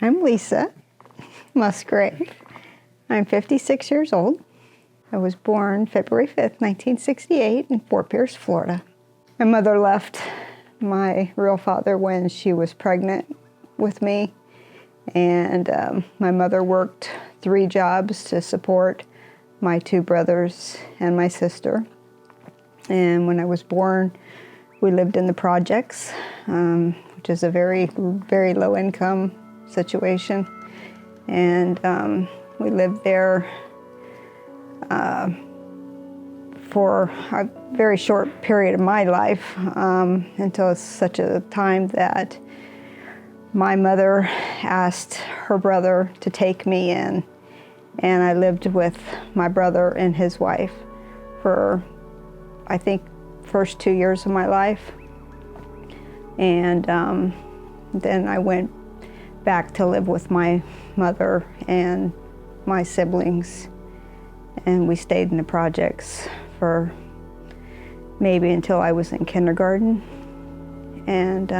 I'm Lisa Musgrave. I'm 56 years old. I was born February 5th, 1968 in Fort Pierce, Florida. My mother left my real father when she was pregnant with me, and my mother worked 3 jobs to support my 2 brothers and my sister. And when I was born, we lived in the projects, which is a very, very low income situation. And we lived there for a very short period of my life until such a time that my mother asked her brother to take me in, and I lived with my brother and his wife for, I think, first 2 years of my life. And then I went back to live with my mother and my siblings, and we stayed in the projects for maybe until I was in kindergarten. And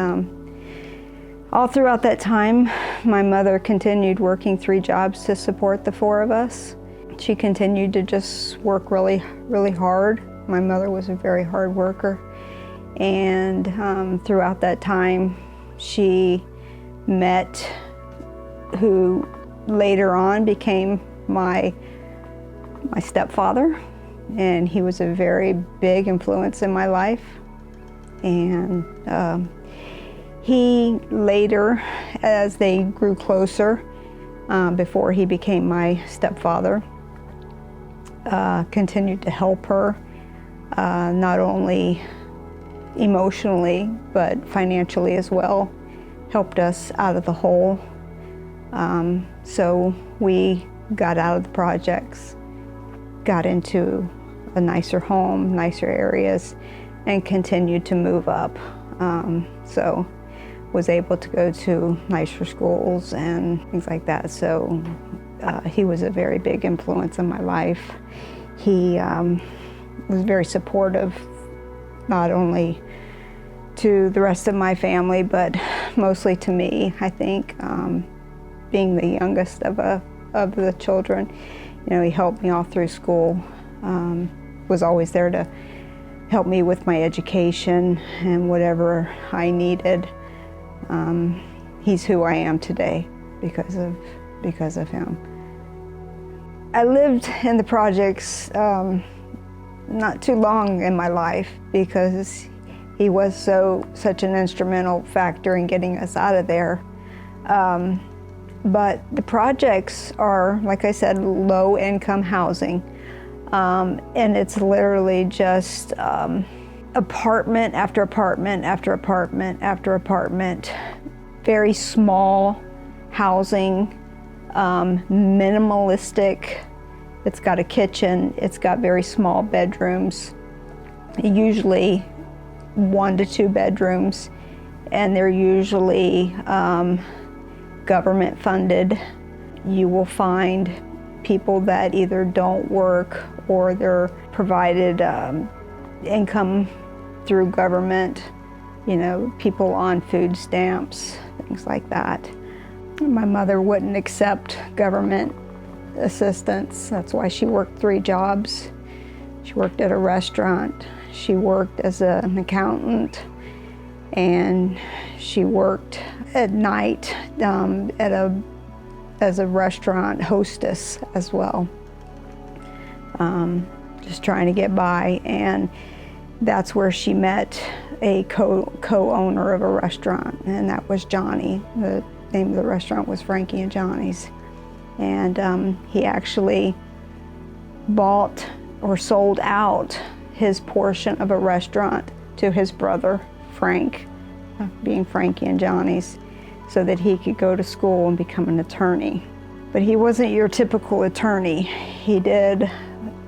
all throughout that time, my mother continued working 3 jobs to support the 4 of us. She continued to just work really, really hard. My mother was a very hard worker. And throughout that time, she met who later on became my stepfather. And he was a very big influence in my life. And he later, as they grew closer, before he became my stepfather, continued to help her, not only emotionally, but financially as well, helped us out of the hole. So we got out of the projects, got into a nicer home, nicer areas, and continued to move up. So was able to go to nicer schools and things like that. So he was a very big influence in my life. He was very supportive, not only to the rest of my family, but mostly to me, I think. Being the youngest of the children, you know, he helped me all through school, was always there to help me with my education and whatever I needed. He's who I am today because of him. I lived in the projects not too long in my life because he was such an instrumental factor in getting us out of there. But the projects are, like I said, low-income housing, and it's literally just apartment after apartment after apartment after apartment, very small housing, minimalistic. It's got a kitchen, it's got very small bedrooms, usually 1 to 2 bedrooms, and they're usually government funded. You will find people that either don't work or they're provided income through government, you know, people on food stamps, things like that. My mother wouldn't accept government assistance. That's why she worked 3 jobs. She worked at a restaurant, she worked as an accountant, and she worked at night as a restaurant hostess as well, just trying to get by. And that's where she met a co-owner of a restaurant, and that was Johnny. The name of the restaurant was Frankie and Johnny's. And he actually bought or sold out his portion of a restaurant to his brother, Frank, being Frankie and Johnny's, so that he could go to school and become an attorney. But he wasn't your typical attorney. He did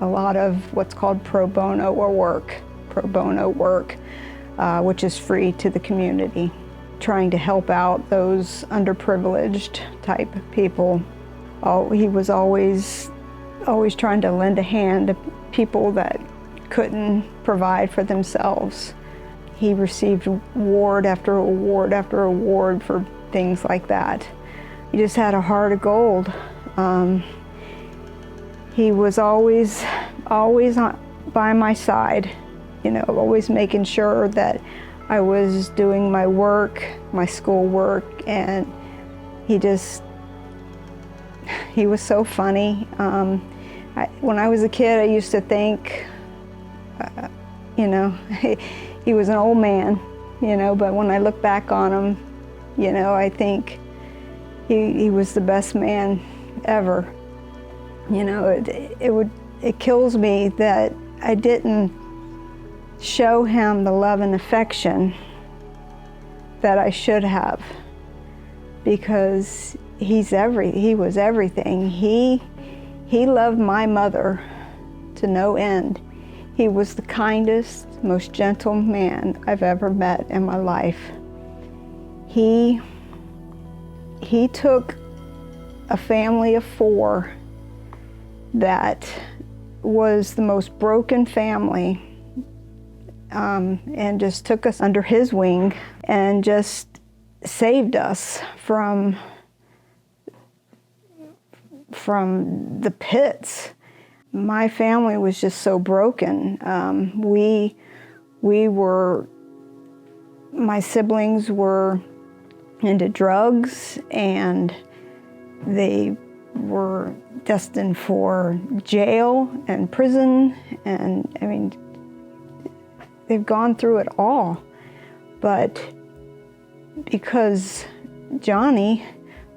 a lot of what's called pro bono work, which is free to the community, trying to help out those underprivileged type people. He was always trying to lend a hand to people that couldn't provide for themselves. He received award after award after award for things like that. he just had a heart of gold. He was always by my side, always making sure that I was doing my work, my school work, and he was so funny. When I was a kid, I used to think, he was an old man, but when I look back on him, I think he was the best man ever. It kills me that I didn't show him the love and affection that I should have, because he was everything. He loved my mother to no end. He was the kindest, most gentle man I've ever met in my life. He took a family of 4 that was the most broken family, and just took us under his wing and just saved us from the pits. My family was just so broken. My siblings were into drugs, and they were destined for jail and prison, and they've gone through it all. But because Johnny,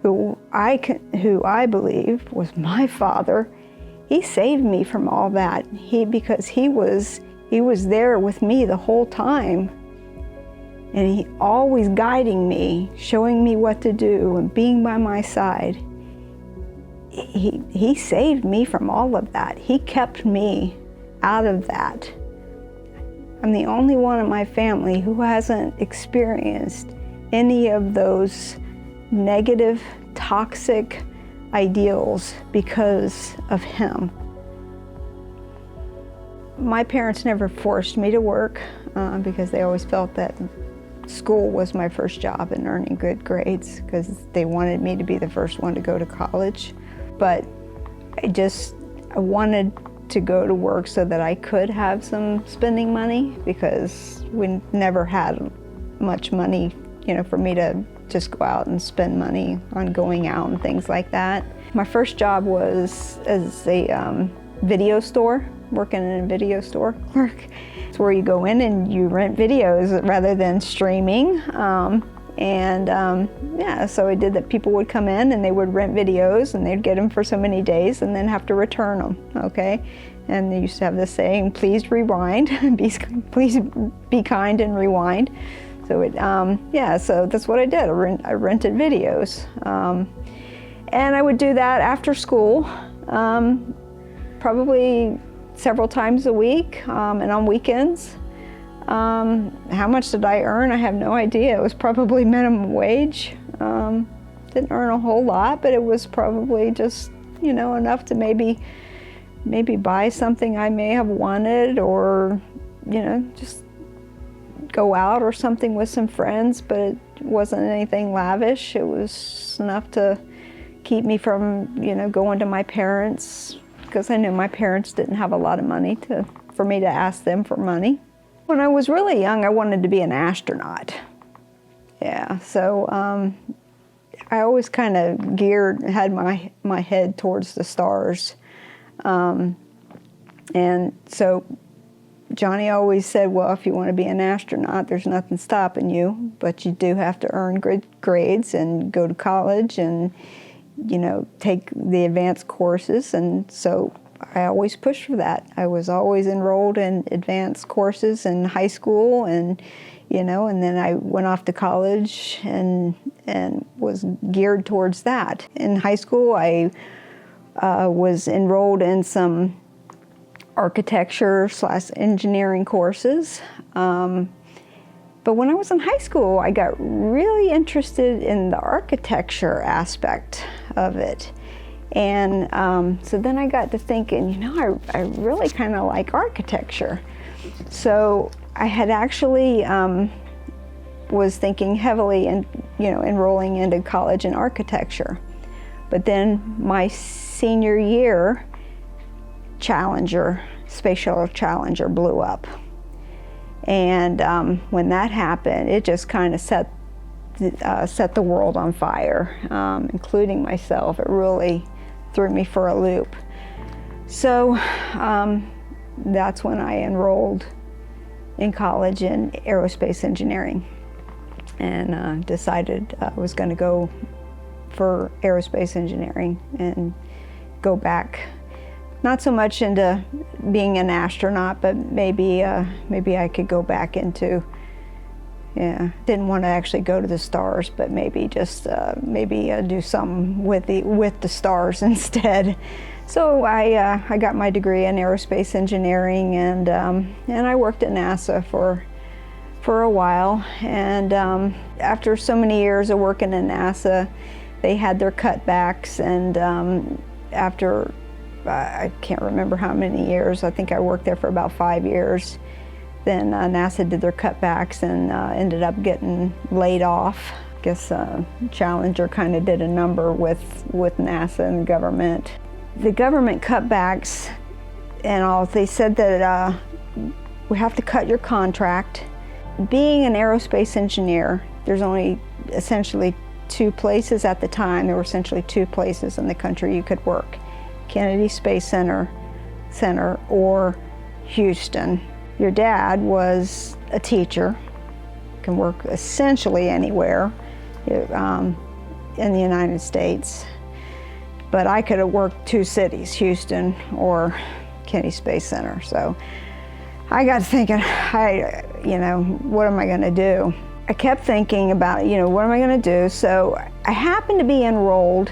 who I believe was my father, he saved me from all that. Because he was there with me the whole time, and he always guiding me, showing me what to do, and being by my side. He saved me from all of that. He kept me out of that. I'm the only one in my family who hasn't experienced any of those negative, toxic ideals because of him. My parents never forced me to work because they always felt that school was my first job and earning good grades, because they wanted me to be the first one to go to college. But I wanted to go to work so that I could have some spending money, because we never had much money, for me to just go out and spend money on going out and things like that. My first job was as a video store, working in a video store clerk. It's where you go in and you rent videos rather than streaming. So I did that. People would come in and they would rent videos, and they'd get them for so many days and then have to return them, okay? And they used to have this saying, please rewind, please be kind and rewind. So so that's what I did. I rented videos. And I would do that after school, probably several times a week, and on weekends. How much did I earn? I have no idea. It was probably minimum wage. Didn't earn a whole lot, but it was probably just, enough to maybe buy something I may have wanted, or, just go out or something with some friends, but it wasn't anything lavish. It was enough to keep me from, going to my parents, because I knew my parents didn't have a lot of money for me to ask them for money. When I was really young, I wanted to be an astronaut. Yeah, so I always kind of had my head towards the stars. And so Johnny always said, well, if you want to be an astronaut, there's nothing stopping you, but you do have to earn good grades and go to college and, take the advanced courses. And so I always pushed for that. I was always enrolled in advanced courses in high school, and and then I went off to college and was geared towards that. In high school, I was enrolled in some architecture/engineering courses. But when I was in high school, I got really interested in the architecture aspect of it. And so then I got to thinking, I really kind of like architecture. So I had actually was thinking heavily in, enrolling into college in architecture. But then my senior year, Space Shuttle Challenger blew up. And when that happened, it just kind of set the world on fire, including myself. It really threw me for a loop. So that's when I enrolled in college in aerospace engineering, and decided I was going to go for aerospace engineering and go back, not so much into being an astronaut, but maybe I could go back into, didn't want to actually go to the stars, but maybe just do something with the stars instead. So I got my degree in aerospace engineering, and I worked at NASA for a while. And after so many years of working at NASA, they had their cutbacks, and after I can't remember how many years, I think I worked there for about 5 years, then NASA did their cutbacks and ended up getting laid off. I guess Challenger kind of did a number with NASA and the government. The government cutbacks and all, they said that we have to cut your contract. Being an aerospace engineer, there's only essentially 2 places at the time. There were essentially 2 places in the country you could work: Kennedy Space Center or Houston. Your dad was a teacher, can work essentially anywhere in the United States. But I could have worked 2 cities, Houston or Kennedy Space Center. So I got thinking, what am I going to do? I kept thinking about, what am I going to do? So I happened to be enrolled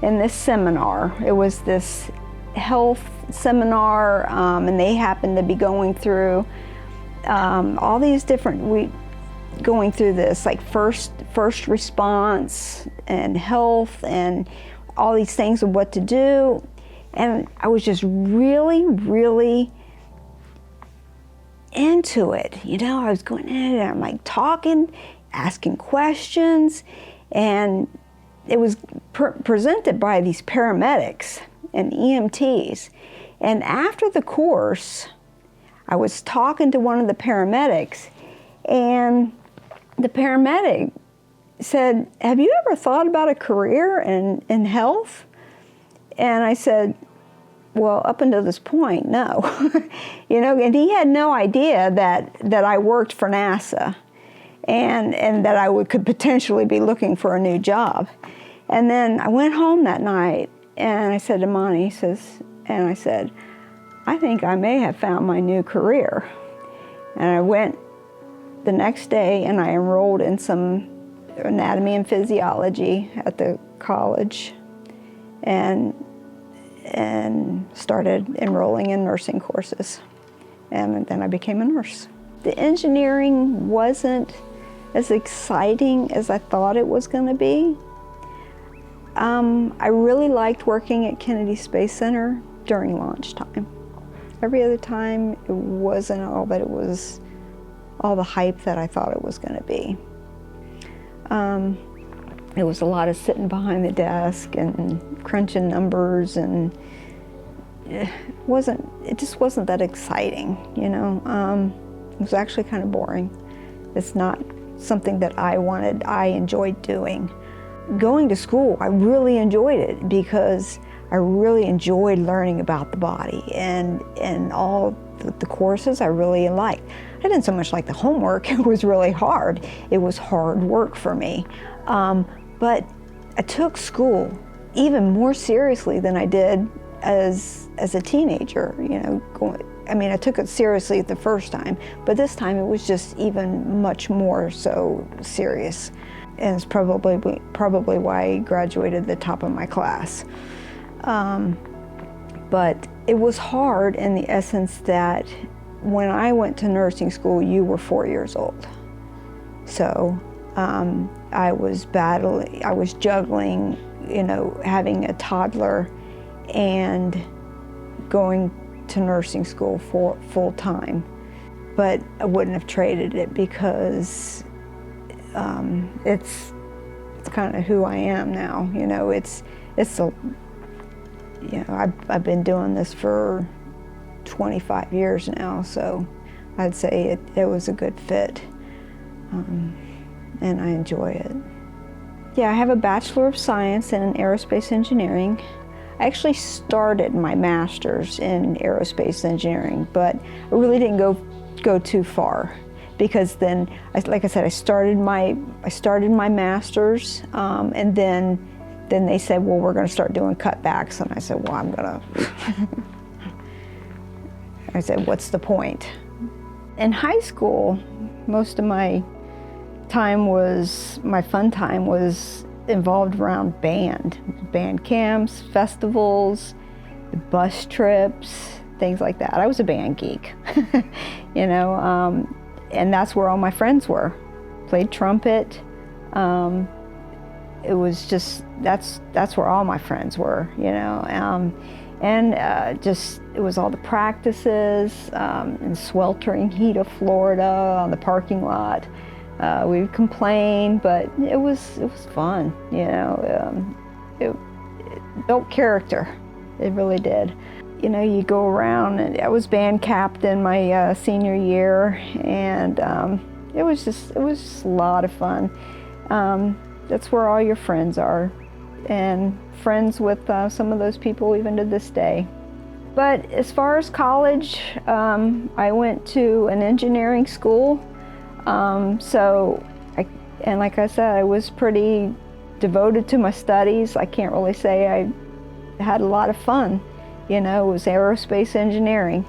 in this seminar. It was this health seminar, and they happened to be going through all these different, going through this like first response and health and all these things of what to do. And I was just really, really into it. I was going in and I'm like talking, asking questions, and it was presented by these paramedics and EMTs. And after the course, I was talking to one of the paramedics, and the paramedic said, "Have you ever thought about a career in health?" And I said, "Well, up until this point, no." And he had no idea that I worked for NASA and that I could potentially be looking for a new job. And then I went home that night and I said to Monty, I said, "I think I may have found my new career." And I went the next day and I enrolled in some anatomy and physiology at the college and started enrolling in nursing courses. And then I became a nurse. The engineering wasn't as exciting as I thought it was going to be. I really liked working at Kennedy Space Center during launch time. Every other time, it wasn't all that it was, all the hype that I thought it was going to be. It was a lot of sitting behind the desk and crunching numbers, and it just wasn't that exciting, It was actually kind of boring. It's not something that I enjoyed doing. Going to school, I really enjoyed it because I really enjoyed learning about the body, and all the courses I really liked. I didn't so much like the homework. It was really hard. It was hard work for me. But I took school even more seriously than I did as a teenager. I took it seriously the first time, but this time it was just even much more so serious. And it's probably why I graduated the top of my class. But it was hard in the essence that when I went to nursing school, you were 4 years old. So I was juggling, having a toddler and going to nursing school for full time. But I wouldn't have traded it because kind of who I am now. You know, I've been doing this for 25 years now, so I'd say it was a good fit, and I enjoy it. Yeah, I have a Bachelor of Science in Aerospace Engineering. I actually started my master's in aerospace engineering, but I really didn't go too far, because then, like I said, I started my master's, and then they said, well, we're going to start doing cutbacks, and I said, well, I said, what's the point? In high school, most of my fun time was involved around band camps, festivals, bus trips, things like that. I was a band geek, you know, and that's where all my friends were. Played trumpet. It was just, that's where all my friends were, you know, it was all the practices in sweltering heat of Florida on the parking lot. We would complain, but it was fun, you know. It built character, it really did. You know, you go around, and I was band captain my senior year, and it was just a lot of fun. That's where all your friends are, and friends with some of those people even to this day. But as far as college, I went to an engineering school. And like I said, I was pretty devoted to my studies. I can't really say I had a lot of fun. You know, it was aerospace engineering.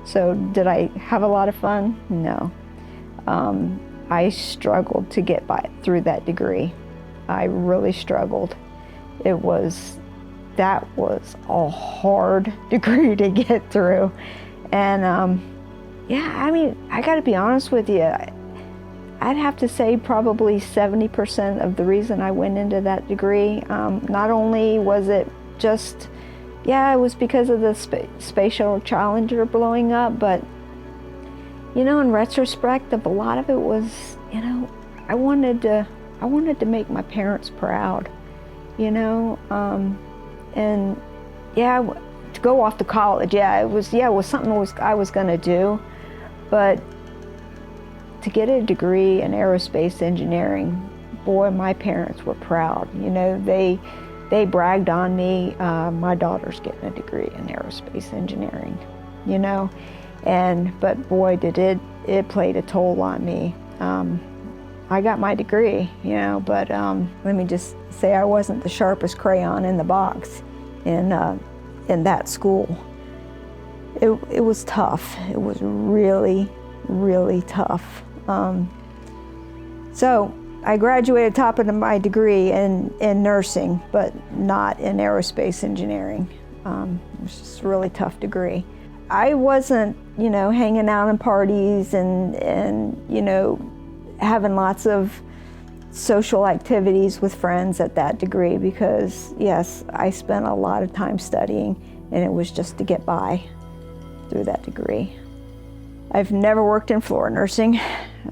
So did I have a lot of fun? No. I struggled to get through that degree. I really struggled. That was a hard degree to get through. And yeah, I mean, I gotta be honest with you, I'd have to say probably 70% of the reason I went into that degree, not only was it just, yeah, it was because of the Space Shuttle Challenger blowing up, but, you know, in retrospect, a lot of it was, you know, I wanted to make my parents proud, you know, and yeah, to go off to college, it was something I was gonna do, but to get a degree in aerospace engineering, boy, my parents were proud. You know, they bragged on me, my daughter's getting a degree in aerospace engineering, you know, but boy, did it played a toll on me. I got my degree, you know, but let me just say I wasn't the sharpest crayon in the box in that school. It was tough. It was really, really tough. So I graduated top of my degree in nursing, but not in aerospace engineering. It was just a really tough degree. I wasn't, you know, hanging out in parties and you know, having lots of social activities with friends at that degree, because yes, I spent a lot of time studying, and it was just to get by through that degree. I've never worked in floor nursing.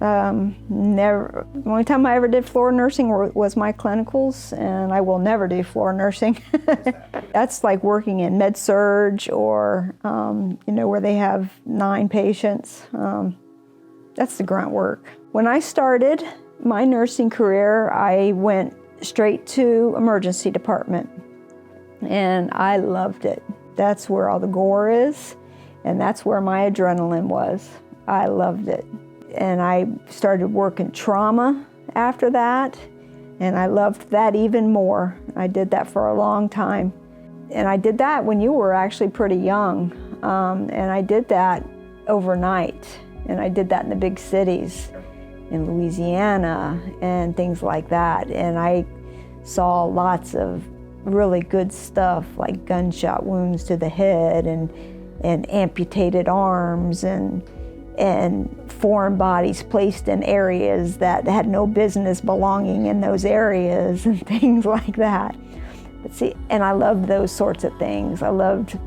Never. The only time I ever did floor nursing was my clinicals, and I will never do floor nursing. That's like working in med-surg or, you know, where they have 9 patients. That's the grunt work. When I started my nursing career, I went straight to emergency department, and I loved it. That's where all the gore is, and that's where my adrenaline was. I loved it. And I started working trauma after that, and I loved that even more. I did that for a long time. And I did that when you were actually pretty young, and I did that overnight, and I did that in the big cities, in Louisiana and things like that. And I saw lots of really good stuff, like gunshot wounds to the head and amputated arms and foreign bodies placed in areas that had no business belonging in those areas and things like that. But see, and I loved those sorts of things. I loved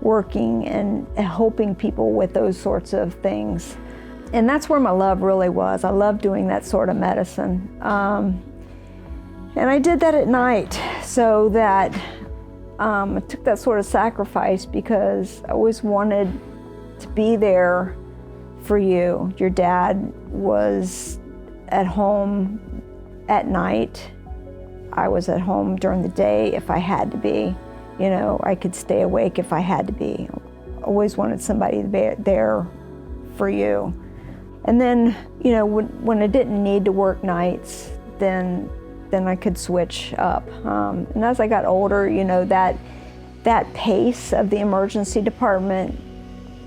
working and helping people with those sorts of things. And that's where my love really was. I loved doing that sort of medicine. And I did that at night so that I took that sort of sacrifice because I always wanted to be there for you. Your dad was at home at night. I was at home during the day if I had to be. You know, I could stay awake if I had to be. Always wanted somebody there for you. And then, you know, when I didn't need to work nights, then I could switch up. And as I got older, you know, that pace of the emergency department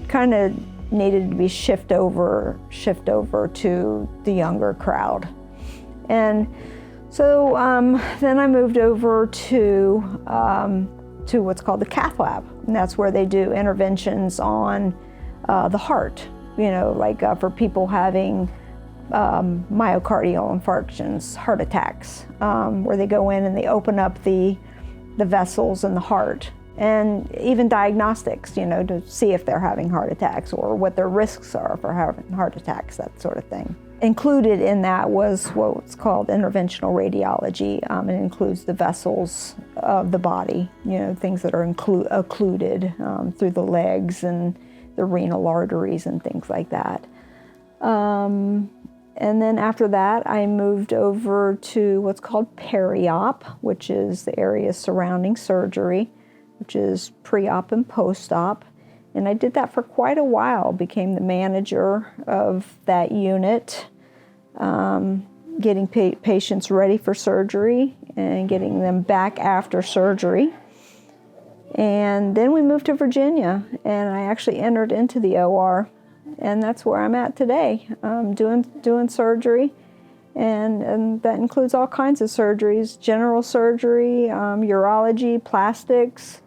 kind of needed to be shift over to the younger crowd. And so then I moved over to what's called the cath lab, and that's where they do interventions on the heart, you know, like for people having myocardial infarctions, heart attacks, where they go in and they open up the vessels in the heart, and even diagnostics, you know, to see if they're having heart attacks or what their risks are for having heart attacks, that sort of thing. Included in that was what's called interventional radiology. It includes the vessels of the body, you know, things that are occluded through the legs and the renal arteries and things like that. And then after that, I moved over to what's called peri-op, which is the area surrounding surgery, which is pre-op and post-op. And I did that for quite a while, became the manager of that unit, getting patients ready for surgery and getting them back after surgery. And then we moved to Virginia, and I actually entered into the OR, and that's where I'm at today, doing surgery. And that includes all kinds of surgeries: general surgery, urology, plastics,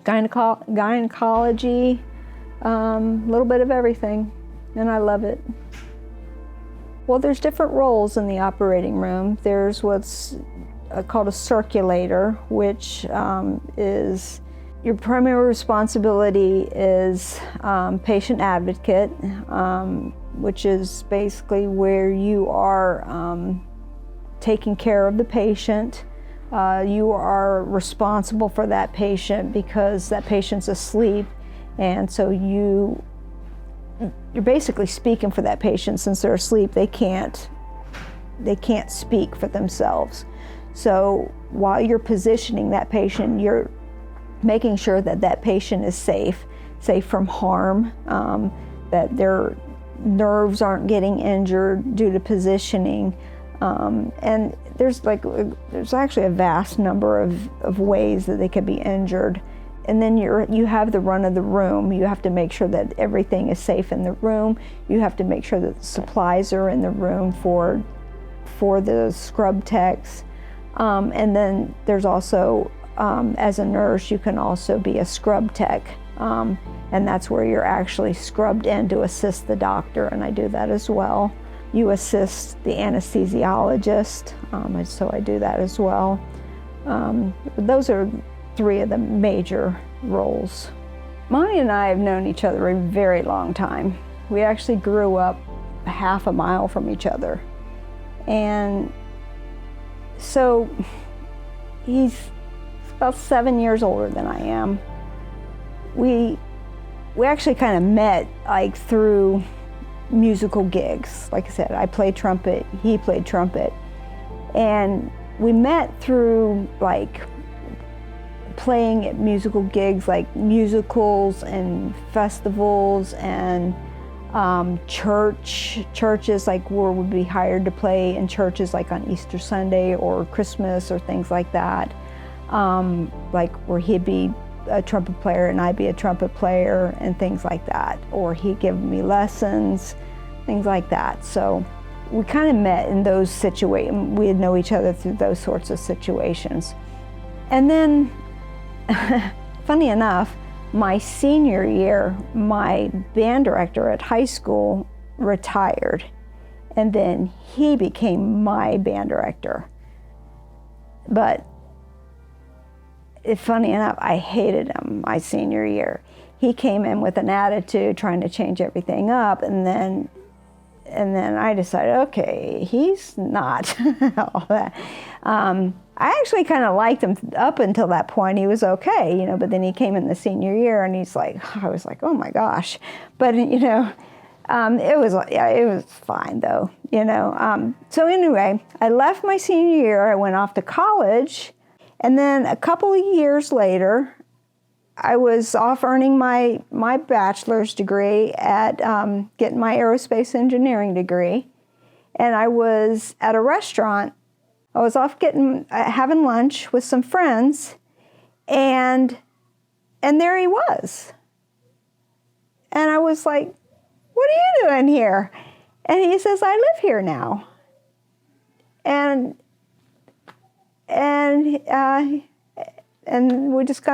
gynecology, a little bit of everything, and I love it. Well, there's different roles in the operating room. There's what's called a circulator, which is your primary responsibility is patient advocate, which is basically where you are taking care of the patient. You are responsible for that patient because that patient's asleep, and so you're basically speaking for that patient. Since they're asleep, they can't speak for themselves. So while you're positioning that patient, you're making sure that that patient is safe from harm, that their nerves aren't getting injured due to positioning. And there's actually a vast number of ways that they could be injured. And then you have the run of the room. You have to make sure that everything is safe in the room. You have to make sure that the supplies are in the room for the scrub techs. And then there's also, as a nurse, you can also be a scrub tech. And that's where you're actually scrubbed in to assist the doctor, and I do that as well. You assist the anesthesiologist, so I do that as well. Those are three of the major roles. Monty and I have known each other a very long time. We actually grew up half a mile from each other. And so he's about 7 years older than I am. We actually kind of met through musical gigs. Like I said, I played trumpet, he played trumpet. And we met through playing at musical gigs, like musicals and festivals and churches, like where we'd be hired to play in churches like on Easter Sunday or Christmas or things like that. Like where he'd be a trumpet player and I'd be a trumpet player and things like that. Or he'd give me lessons, things like that. So we kind of met in those situations. We'd know each other through those sorts of situations. And then, funny enough, my senior year, my band director at high school retired, and then he became my band director. But funny enough, I hated him my senior year. He came in with an attitude trying to change everything up, and then And then I decided, okay, he's not all that. I actually kind of liked him up until that point. He was okay, but then he came in the senior year and I was like, oh my gosh. But, it was fine though, So anyway, I left my senior year, I went off to college, and then a couple of years later, I was off earning my bachelor's degree at getting my aerospace engineering degree, and I was at a restaurant. I was off having lunch with some friends, and there he was. And I was like, what are you doing here? And he says, I live here now. And we just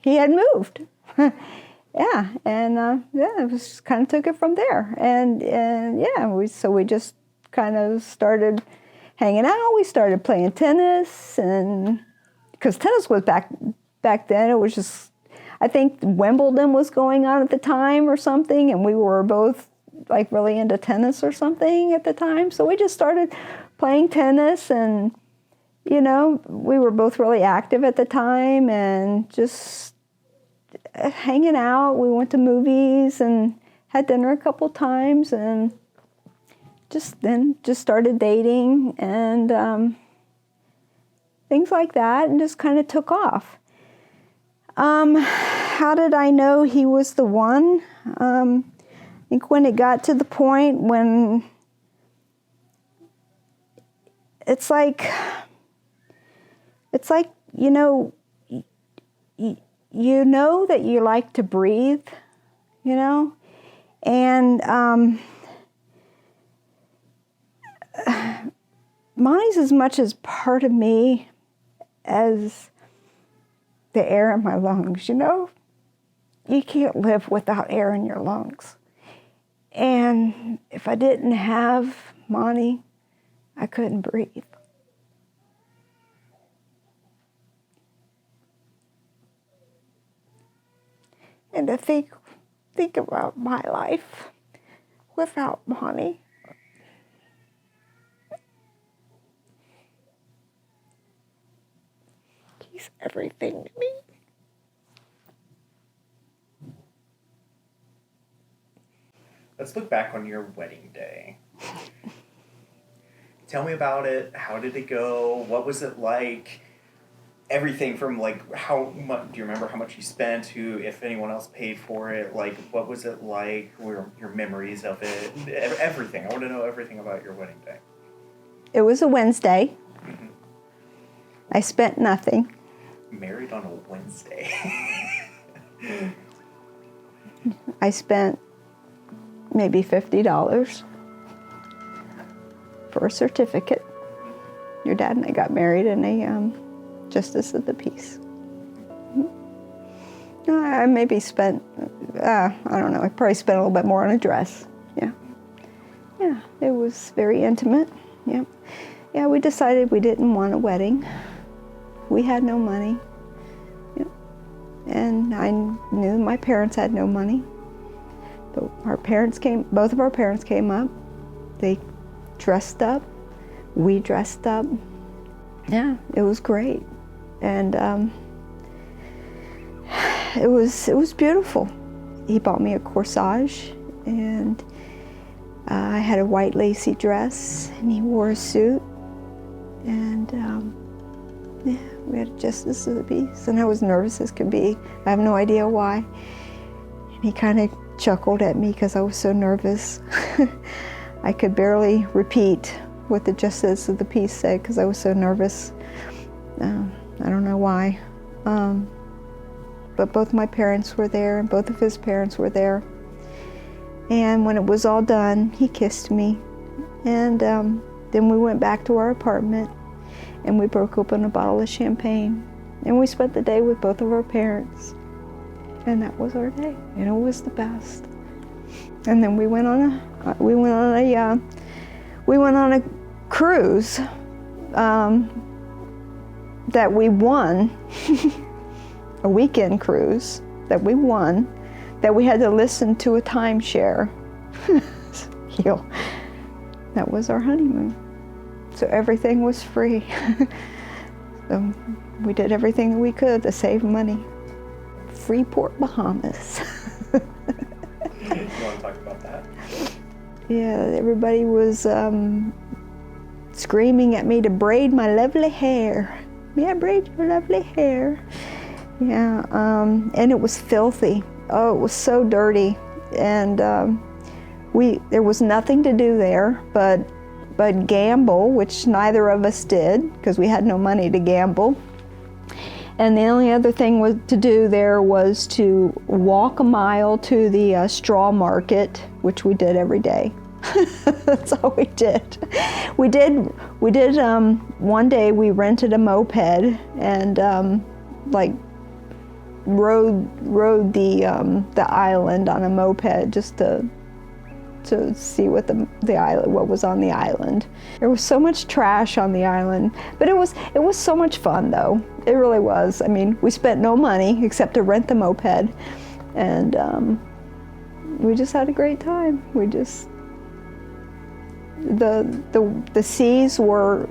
he had moved. Yeah, and it was kind of took it from there. And yeah, we just kind of started hanging out. We started playing tennis, and because tennis was back then, it was just, I think Wimbledon was going on at the time or something, and we were both like really into tennis or something at the time. So we just started playing tennis, and we were both really active at the time, and just hanging out. We went to movies and had dinner a couple times, and just started dating and things like that, and just kind of took off. How did I know he was the one? I think when it got to the point when it's like you know that you like to breathe, and Monty's as much as part of me as the air in my lungs, You can't live without air in your lungs. And if I didn't have Monty, I couldn't breathe. And to think about my life without Monty. He's everything to me. Let's look back on your wedding day. Tell me about it. How did it go? What was it like? Everything from how much, do you remember how much you spent, who, if anyone else paid for it, what was it like, your memories of it, everything. I want to know everything about your wedding day. It was a Wednesday. Mm-hmm. I spent nothing. Married on a Wednesday. I spent maybe $50 for a certificate. Your dad and I got married in a Justice of the Peace. I maybe spent, I don't know, I probably spent a little bit more on a dress. Yeah. Yeah, it was very intimate. Yeah. Yeah, we decided we didn't want a wedding. We had no money. Yeah. And I knew my parents had no money. But both of our parents came up. They dressed up. We dressed up. Yeah, it was great. And it was beautiful. He bought me a corsage, and I had a white lacy dress, and he wore a suit. And yeah, we had a Justice of the Peace, and I was nervous as could be. I have no idea why. And he kind of chuckled at me because I was so nervous. I could barely repeat what the Justice of the Peace said because I was so nervous. I don't know why. But both my parents were there, and both of his parents were there. And when it was all done, he kissed me. And then we went back to our apartment, and we broke open a bottle of champagne. And we spent the day with both of our parents. And that was our day, and it was the best. And then we went on a cruise that we won, a weekend cruise that we won, that we had to listen to a timeshare. deal. That was our honeymoon. So everything was free. So we did everything that we could to save money. Freeport, Bahamas. You want to talk about that? Yeah, everybody was screaming at me to braid my lovely hair. Yeah, braid your lovely hair. Yeah, and it was filthy. Oh, it was so dirty. And there was nothing to do there but gamble, which neither of us did because we had no money to gamble. And the only other thing to do there was to walk a mile to the straw market, which we did every day. That's all we did. We did. One day we rented a moped and rode the island on a moped just to see what what was on the island. There was so much trash on the island, but it was so much fun though. It really was. I mean, we spent no money except to rent the moped, and we just had a great time. We just the seas were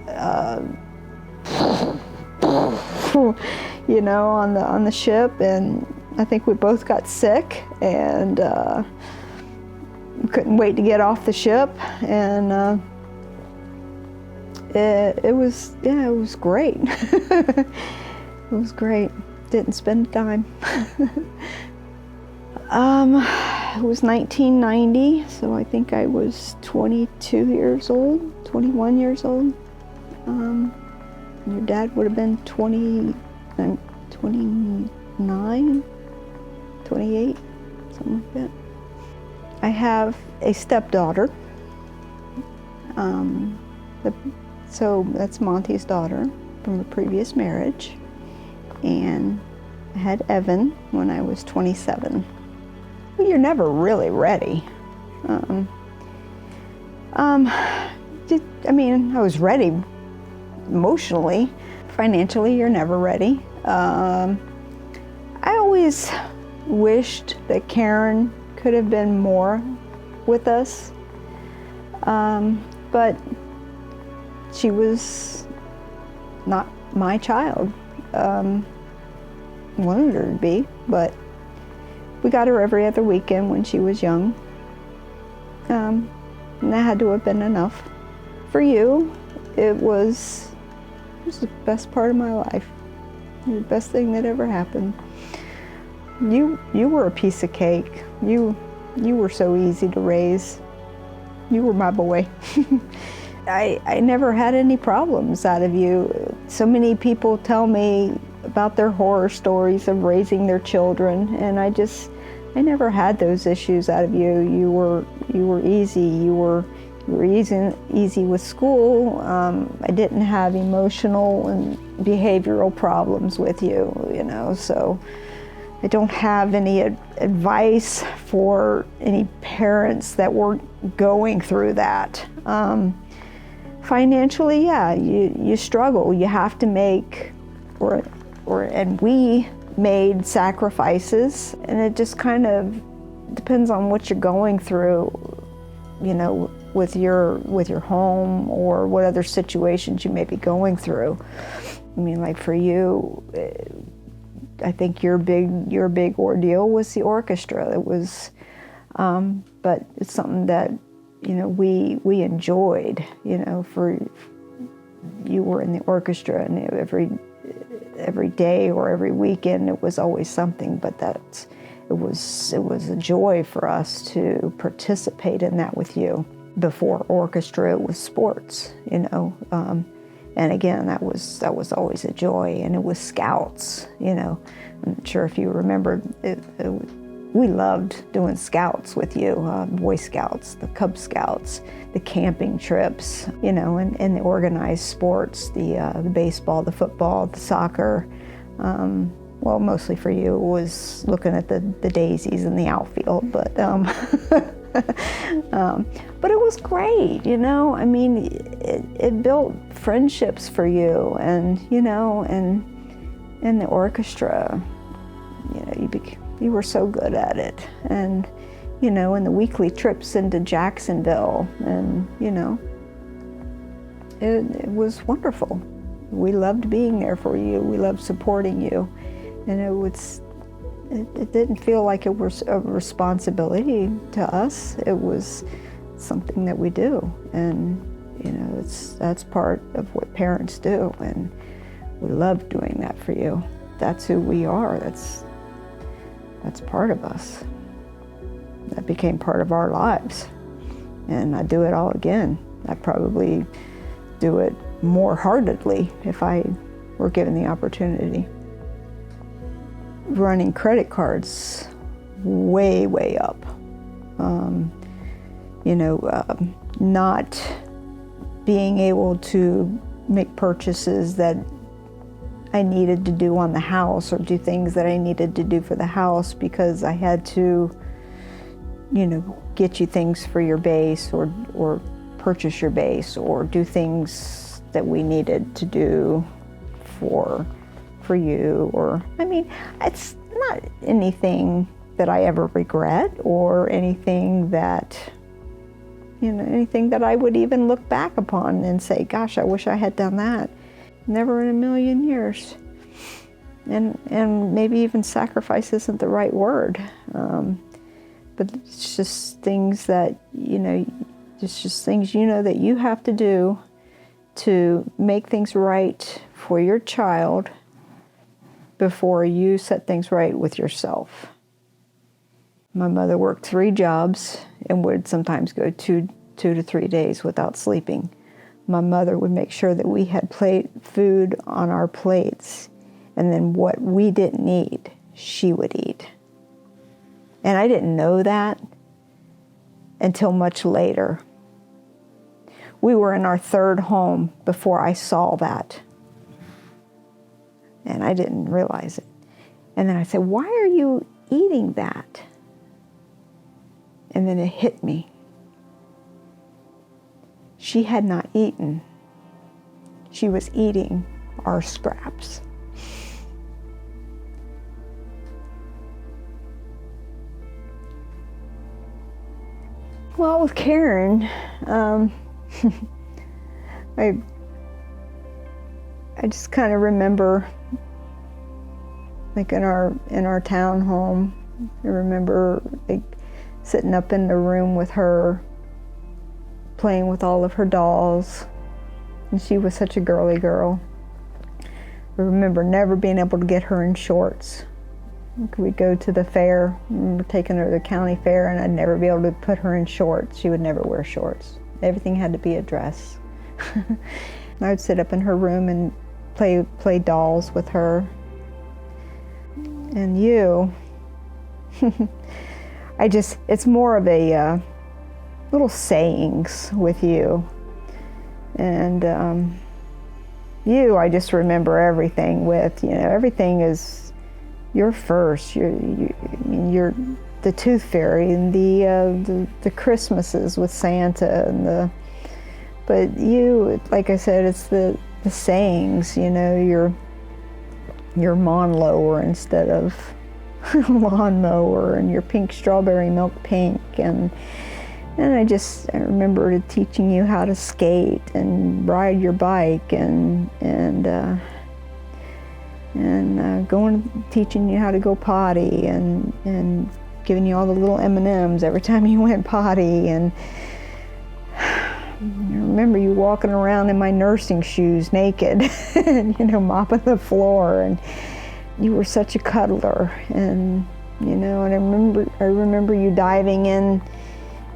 on the ship, and I think we both got sick and couldn't wait to get off the ship, and it was great. It was great. Didn't spend a dime. It was 1990, so I think I was 22 years old, 21 years old. Your dad would have been 29, 28, something like that. I have a stepdaughter. So that's Monty's daughter from a previous marriage. And I had Evan when I was 27. Well, you're never really ready. I was ready emotionally. Financially, you're never ready. I always wished that Karen could have been more with us, but she was not my child. Wanted her to be, but we got her every other weekend when she was young, and that had to have been enough. For you, it was the best part of my life, the best thing that ever happened. You were a piece of cake. You were so easy to raise. You were my boy. I never had any problems out of you. So many people tell me about their horror stories of raising their children, and I never had those issues out of you. You were easy. You were easy with school. I didn't have emotional and behavioral problems with you, so I don't have any advice for any parents that were going through that. Financially, yeah, you struggle. You have to make, and we made sacrifices, and it just kind of depends on what you're going through, with your home or what other situations you may be going through. I mean, like for you, I think your big ordeal was the orchestra. It was, but it's something that we enjoyed. For you were in the orchestra, and every day or every weekend it was always something. But it was a joy for us to participate in that with you. Before orchestra, it was sports, and again, that was always a joy. And it was scouts, I'm not sure if you remember, we loved doing scouts with you, Boy Scouts, the Cub Scouts, the camping trips, and the organized sports, the baseball, the football, the soccer. Well, mostly for you, it was looking at the daisies in the outfield, but but it was great, I mean, it built friendships for you, and and the orchestra, you were so good at it, and you know, and the weekly trips into Jacksonville, and, you know, it was wonderful. We loved being there for you. We loved supporting you. And it didn't feel like it was a responsibility to us. It was something that we do. And, you know, that's part of what parents do. And we love doing that for you. That's who we are. That's part of us. That became part of our lives. And I'd do it all again. I'd probably do it more heartedly if I were given the opportunity. Running credit cards, way, way up. You know, not being able to make purchases that I needed to do on the house, or do things that I needed to do for the house because I had to, you know, get you things for your base, or purchase your base, or do things that we needed to do for you. Or, I mean, it's not anything that I ever regret, or anything that, you know, anything that I would even look back upon and say, gosh, I wish I had done that. Never in a million years. And maybe even sacrifice isn't the right word. But it's just things that, you know, it's just things you know that you have to do to make things right for your child before you set things right with yourself. My mother worked 3 jobs and would sometimes go 2 to 3 days without sleeping. My mother would make sure that we had food on our plates, and then what we didn't need, she would eat. And I didn't know that until much later. We were in our 3rd home before I saw that. And I didn't realize it. And then I said, why are you eating that? And then it hit me. She had not eaten. She was eating our scraps. Well, with Karen, I just kind of remember, like in our town home, I remember like sitting up in the room with her, playing with all of her dolls, and she was such a girly girl. I remember never being able to get her in shorts. We'd go to the fair, I remember taking her to the county fair, and I'd never be able to put her in shorts. She would never wear shorts. Everything had to be a dress. I would sit up in her room and play dolls with her. And you, it's more of a little sayings with you. And you, I just remember everything with, you know, everything is, you're first. You're the tooth fairy, and the Christmases with Santa, and but you, like I said, it's the sayings. You know, your lawnmower instead of lawnmower, and your pink strawberry milk pink, and I remember teaching you how to skate and ride your bike, and teaching you how to go potty, and giving you all the little M&Ms every time you went potty. And I remember you walking around in my nursing shoes naked and, you know, mopping the floor, and you were such a cuddler. And, you know, and I remember you diving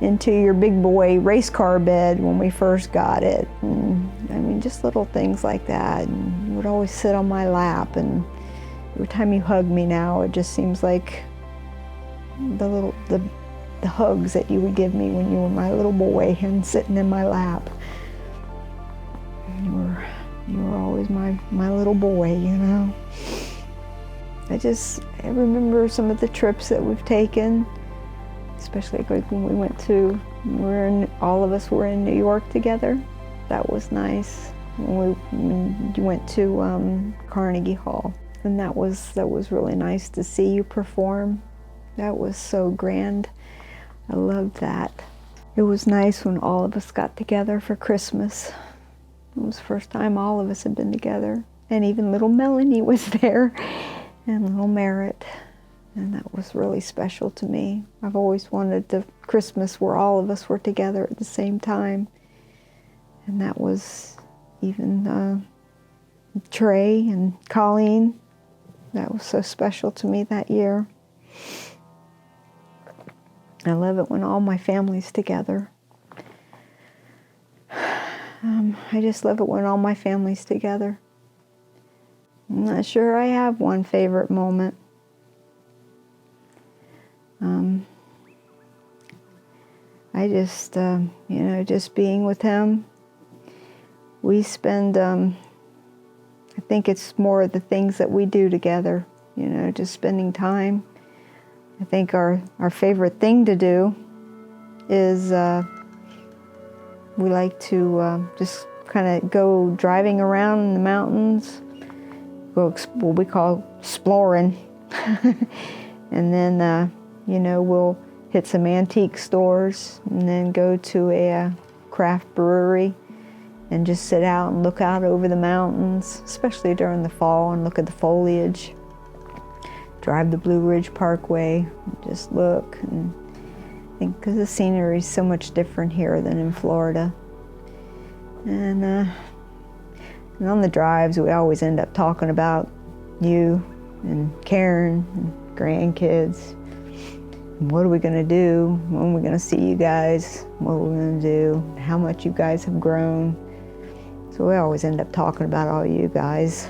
into your big boy race car bed when we first got it. And I mean, just little things like that. And you would always sit on my lap, and every time you hug me now, it just seems like the hugs that you would give me when you were my little boy and sitting in my lap. You were always my little boy, you know. I remember some of the trips that we've taken, especially like when we went to, all of us were in New York together. That was nice. When you went to Carnegie Hall, and that was really nice to see you perform. That was so grand. I loved that. It was nice when all of us got together for Christmas. It was the first time all of us had been together. And even little Melanie was there, and little Merritt. And that was really special to me. I've always wanted the Christmas where all of us were together at the same time. And that was even Trey and Colleen. That was so special to me that year. I love it when all my family's together. I just love it when all my family's together. I'm not sure I have one favorite moment. I just, just being with him. We spend, I think it's more of the things that we do together, just spending time. I think our favorite thing to do is we like to just kind of go driving around in the mountains, go what we call exploring. And then, we'll hit some antique stores and then go to a craft brewery and just sit out and look out over the mountains, especially during the fall, and look at the foliage. Drive the Blue Ridge Parkway, just look, and I think because the scenery is so much different here than in Florida. And on the drives, we always end up talking about you and Karen and grandkids. And what are we going to do? When are we going to see you guys? What are we going to do? How much you guys have grown? So we always end up talking about all you guys.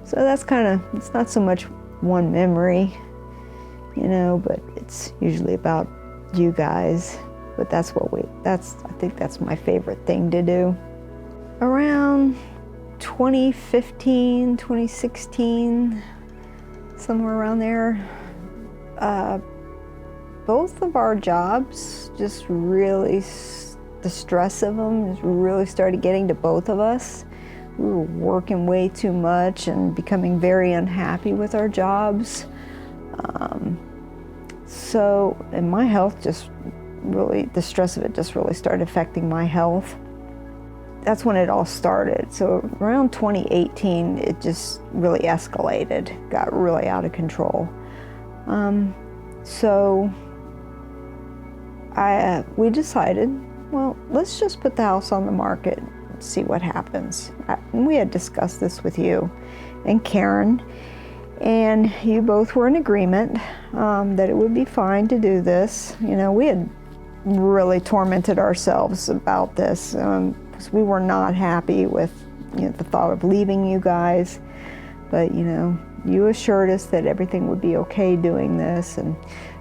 So that's it's not so much one memory, but it's usually about you guys. But I think that's my favorite thing to do. Around 2015, 2016, somewhere around there, both of our jobs just really, the stress of them just really started getting to both of us. We were working way too much and becoming very unhappy with our jobs. And my health the stress of it just really started affecting my health. That's when it all started. So around 2018, it just really escalated, got really out of control. We decided, well, let's just put the house on the market, see what happens. And we had discussed this with you and Karen, and you both were in agreement that it would be fine to do this. We had really tormented ourselves about this because we were not happy with the thought of leaving you guys. But you assured us that everything would be okay doing this, and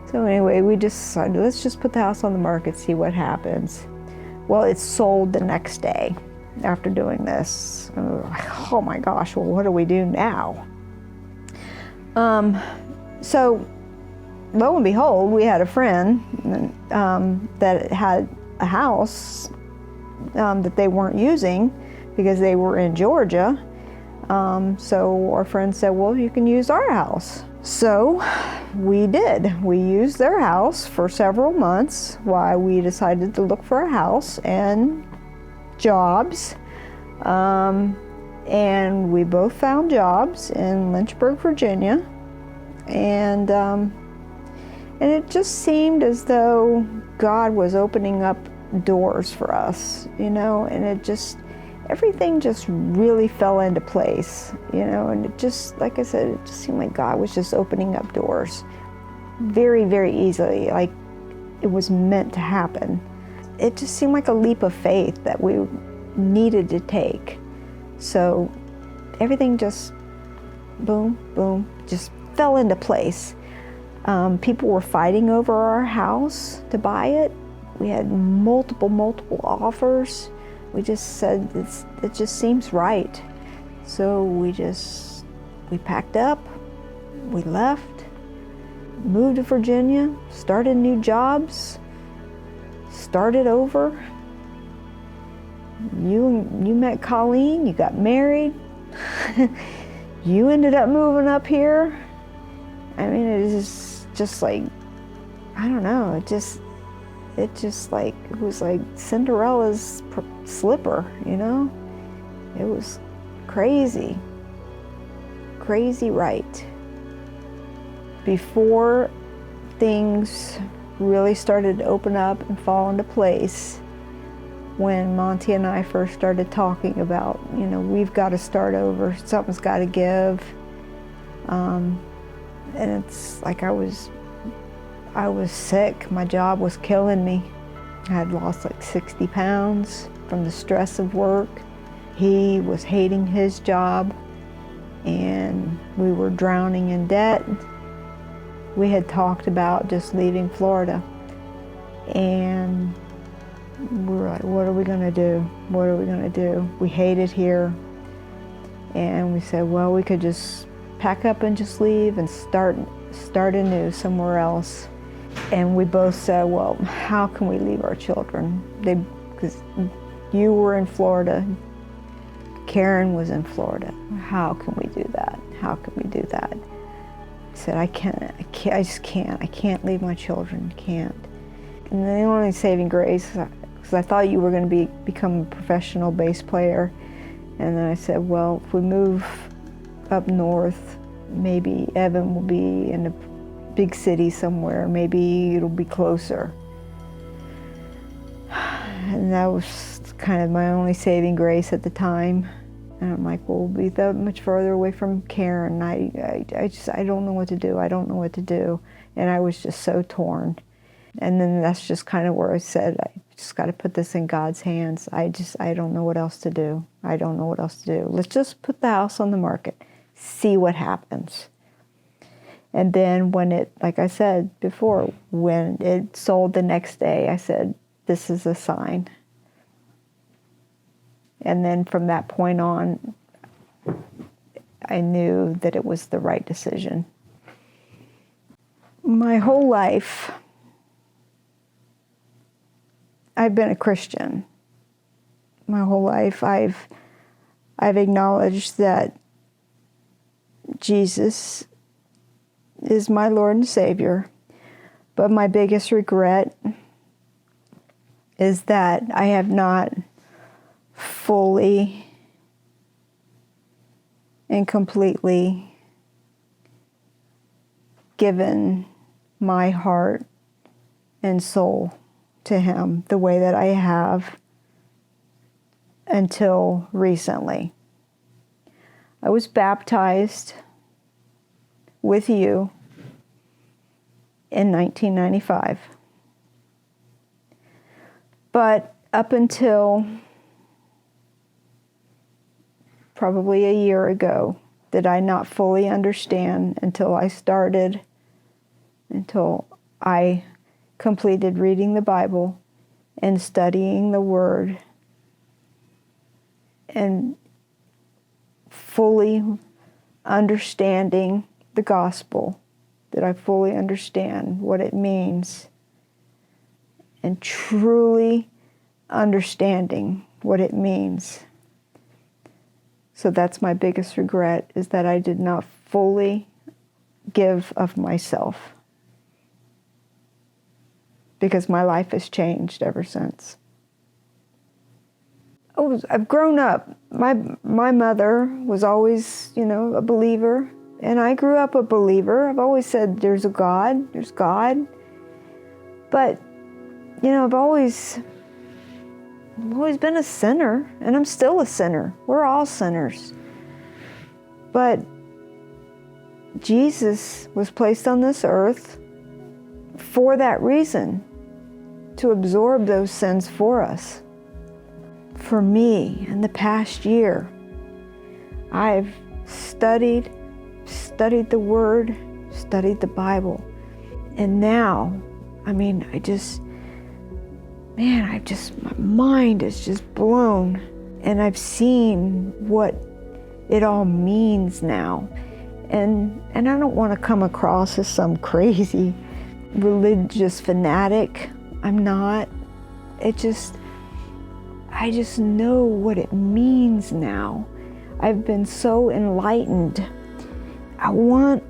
so anyway, we just decided, let's just put the house on the market, see what happens. Well, it sold the next day after doing this. And we were like, oh my gosh, well, what do we do now? So lo and behold, we had a friend that had a house that they weren't using because they were in Georgia. So our friend said, well, you can use our house. So we did. We used their house for several months while we decided to look for a house and jobs. And we both found jobs in Lynchburg, Virginia. And it just seemed as though God was opening up doors for us, and everything just really fell into place, and it just, like I said, it just seemed like God was just opening up doors very, very easily, like it was meant to happen. It just seemed like a leap of faith that we needed to take. So everything just boom, boom, just fell into place. People were fighting over our house to buy it. We had multiple offers. We just said, it just seems right. So we packed up, we left, moved to Virginia, started new jobs, started over. You met Colleen, you got married. You ended up moving up here. I mean, it is just like, I don't know, it was like Cinderella's slipper, you know? It was crazy right. Before things really started to open up and fall into place, when Monty and I first started talking about, we've got to start over, something's got to give. And it's like I was sick, my job was killing me. I had lost like 60 pounds from the stress of work. He was hating his job, and we were drowning in debt. We had talked about just leaving Florida, and we were like, what are we gonna do? What are we gonna do? We hate it here. And we said, well, we could just pack up and just leave and start anew somewhere else. And we both said, well, how can we leave our children? Because you were in Florida, Karen was in Florida. How can we do that? How can we do that? I said, I just can't. I can't leave my children, can't. And the only saving grace, because I thought you were going to become a professional bass player. And then I said, well, if we move up north, maybe Evan will be in a big city somewhere. Maybe it'll be closer. And that was kind of my only saving grace at the time. And I'm like, well, we'll be that much further away from Karen. I don't know what to do. I don't know what to do. And I was just so torn. And then that's just kind of where I said, I just got to put this in God's hands. I don't know what else to do. I don't know what else to do. Let's just put the house on the market, see what happens. And then when it, like I said before, when it sold the next day, I said, this is a sign. And then from that point on, I knew that it was the right decision. My whole life, I've been a Christian. My whole life, I've acknowledged that Jesus is my Lord and Savior. But my biggest regret is that I have not fully and completely given my heart and soul to Him the way that I have until recently. I was baptized with you in 1995. But up until probably a year ago, did I not fully understand until I completed reading the Bible and studying the Word and fully understanding the gospel, that I fully understand what it means and truly understanding what it means. So that's my biggest regret, is that I did not fully give of myself, because my life has changed ever since. I've grown up. My mother was always, a believer, and I grew up a believer. I've always said there's God. But, I've always been a sinner, and I'm still a sinner. We're all sinners. But Jesus was placed on this earth for that reason, to absorb those sins for us. For me, in the past year, I've studied the Word, studied the Bible, and now, my mind is just blown, and I've seen what it all means now. And I don't want to come across as some crazy religious fanatic. I'm not. I just know what it means now. I've been so enlightened. I want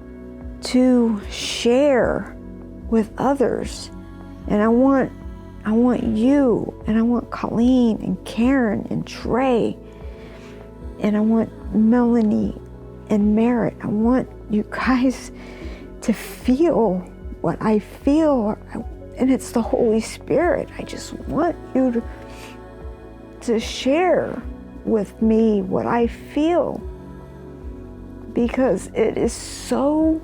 to share with others. And I want you, and I want Colleen and Karen and Trey, and I want Melanie and Merritt. I want you guys to feel what I feel, and it's the Holy Spirit. I just want you to share with me what I feel, because it is so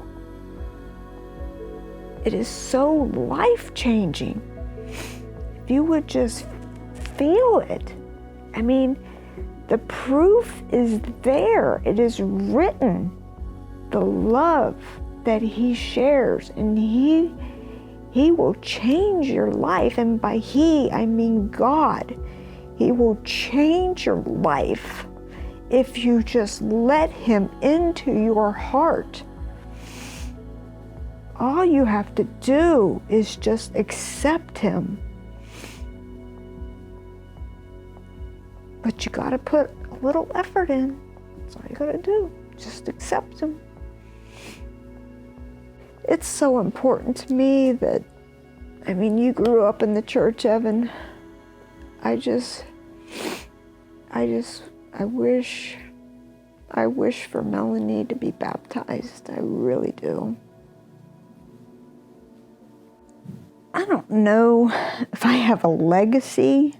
life-changing. If you would just feel it. I mean, the proof is there. It is written. The love that he shares, and he will change your life. And by he, I mean God. He will change your life if you just let him into your heart. All you have to do is just accept him. But you gotta put a little effort in. That's all you gotta do. Just accept him. It's so important to me that, I mean, you grew up in the church, Evan. I wish for Melanie to be baptized. I really do. I don't know if I have a legacy.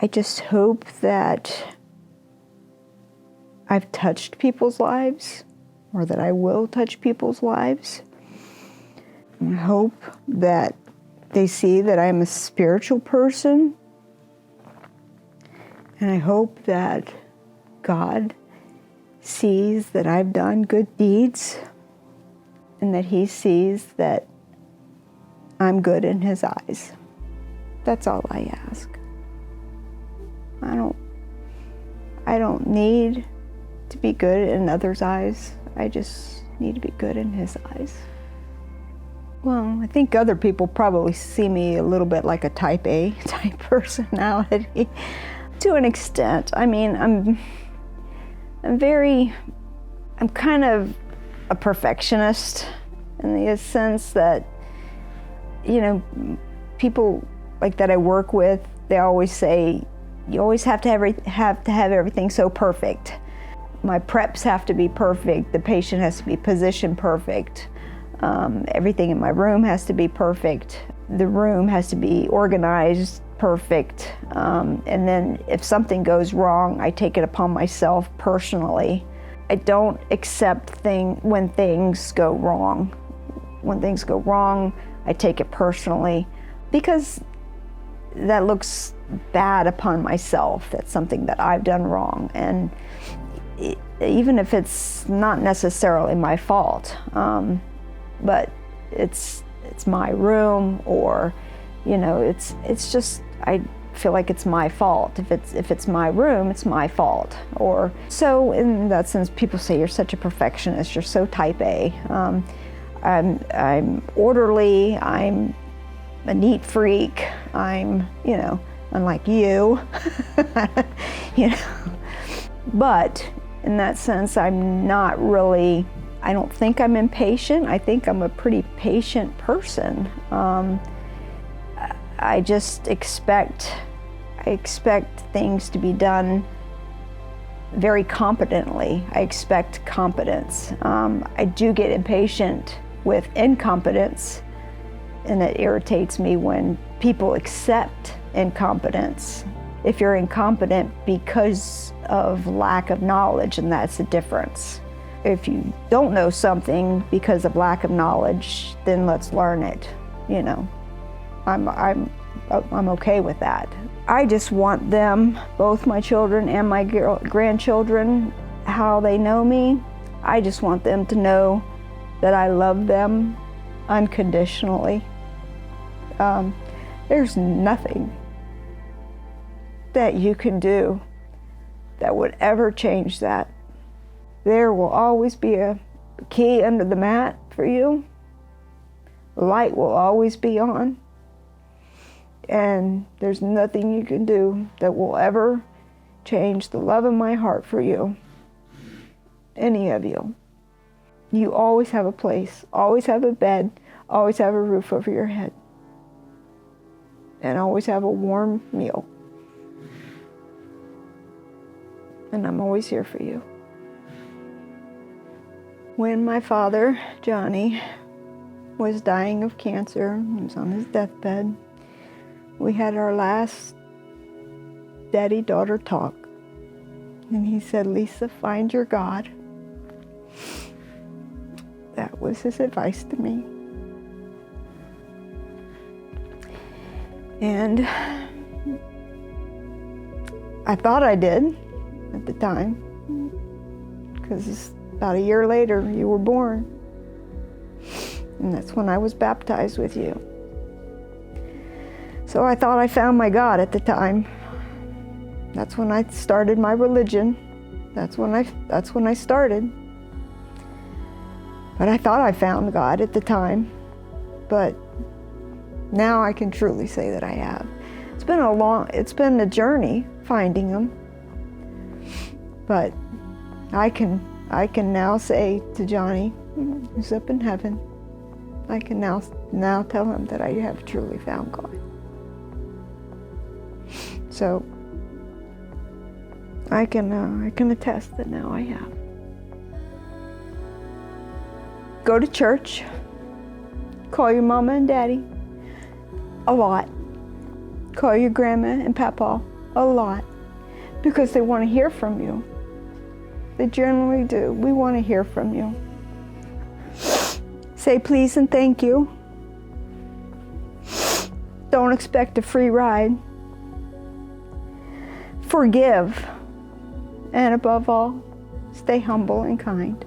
I just hope that I've touched people's lives, or that I will touch people's lives. I hope that they see that I'm a spiritual person. And I hope that God sees that I've done good deeds, and that he sees that I'm good in his eyes. That's all I ask. I don't need to be good in others' eyes. I just need to be good in his eyes. Well, I think other people probably see me a little bit like a type A type personality to an extent. I mean, I'm kind of a perfectionist in the sense that, you know, people like that I work with, they always say, you always have to have everything so perfect. My preps have to be perfect. The patient has to be positioned perfect. Everything in my room has to be perfect. The room has to be organized perfect. And then if something goes wrong, I take it upon myself personally. I don't accept when things go wrong. When things go wrong, I take it personally, because that looks bad upon myself. That's something that I've done wrong. And even if it's not necessarily my fault, but it's my room, or, you know, it's just, I feel like it's my fault. If it's my room, it's my fault. Or so in that sense, people say you're such a perfectionist. You're so type A. I'm orderly. I'm a neat freak. I'm, you know, unlike you, you know. But in that sense, I'm not really, I don't think I'm impatient. I think I'm a pretty patient person. I just expect things to be done very competently. I expect competence. I do get impatient with incompetence, and it irritates me when people accept incompetence. If you're incompetent because of lack of knowledge, and that's the difference. If you don't know something because of lack of knowledge, then let's learn it, you know. I'm okay with that. I just want them, both my children and my grandchildren, how they know me. I just want them to know that I love them unconditionally. There's nothing that you can do that would ever change that. There will always be a key under the mat for you. The light will always be on. And there's nothing you can do that will ever change the love in my heart for you. Any of you. You always have a place, always have a bed, always have a roof over your head, and always have a warm meal. And I'm always here for you. When my father, Johnny, was dying of cancer, he was on his deathbed, we had our last daddy-daughter talk. And he said, Lisa, find your God. That was his advice to me. And I thought I did at the time, because about a year later you were born. And that's when I was baptized with you. So I thought I found my God at the time. That's when I started my religion. That's when I started. But I thought I found God at the time. But now I can truly say that I have. It's been a journey finding Him. But I can now say to Johnny, who's up in heaven, I can now tell him that I have truly found God. So I can attest that now I have. Go to church. Call your mama and daddy a lot. Call your grandma and papa a lot, because they want to hear from you. They generally do. We want to hear from you. Say please and thank you. Don't expect a free ride. Forgive. And above all, stay humble and kind.